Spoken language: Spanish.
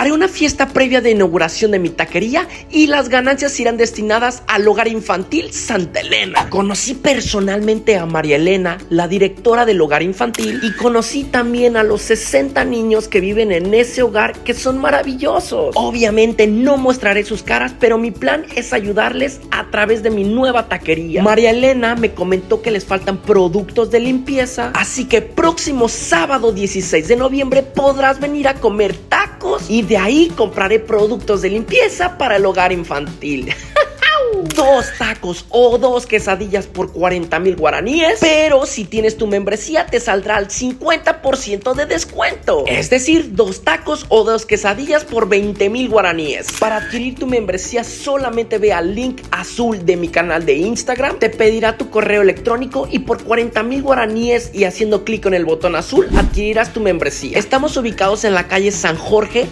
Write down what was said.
Haré una fiesta previa de inauguración de mi taquería y las ganancias irán destinadas al hogar infantil Santa Elena. Conocí personalmente a María Elena, la directora del hogar infantil, y conocí también a los 60 niños que viven en ese hogar, que son maravillosos. Obviamente no mostraré sus caras, pero mi plan es ayudarles a través de mi nueva taquería. María Elena me comentó que les faltan productos de limpieza, así que próximo sábado 16 de noviembre podrás venir a comer tacos y de ahí compraré productos de limpieza para el hogar infantil. 2 tacos o 2 quesadillas por 40,000 guaraníes, pero si tienes tu membresía te saldrá al 50% de descuento, es decir, 2 tacos o 2 quesadillas por 20,000 guaraníes. Para adquirir tu membresía solamente ve al link azul de mi canal de Instagram, te pedirá tu correo electrónico y por 40,000 guaraníes y haciendo clic en el botón azul adquirirás tu membresía. Estamos ubicados en la calle San Jorge,